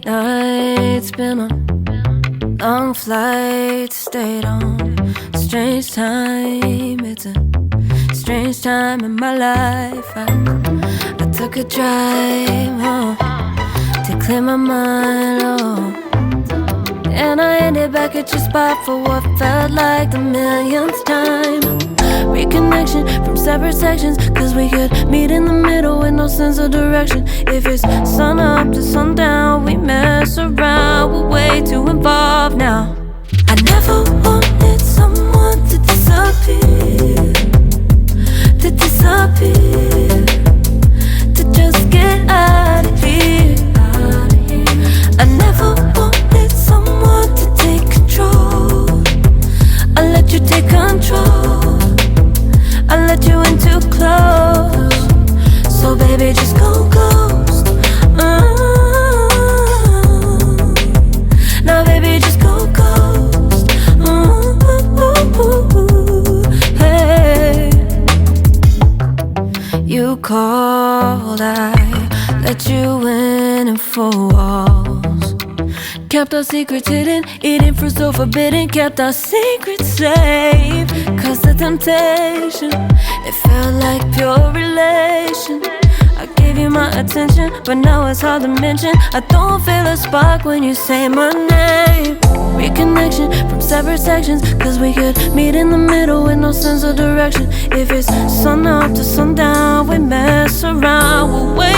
late nights, been on long flights, stayed on strange time. It's a strange time in my life. I took a drive home to clear my mind, and I ended back at your spot for what felt like the millionth time. Reconnection from separate sections, cause we could meet in the middle with no sense of direction. If it's sun up to sundown, we mess around, we're way too involved now. I never wanted someone to disappear, to disappear, to just get out of here. I never wanted someone to take control. I let you take control, I let you in too close. So baby, just go ghost. Now baby, just go ghost. Hey, you called, I let you in and 4 walls. Kept our secrets hidden, eating fruit so forbidden. Kept our secrets safe, cause the temptation, it felt like pure relation. I gave you my attention, but now it's hard to mention. I don't feel a spark when you say my name. Reconnection from separate sections, cause we could meet in the middle with no sense of direction. If it's sun up to sundown, we mess around, we're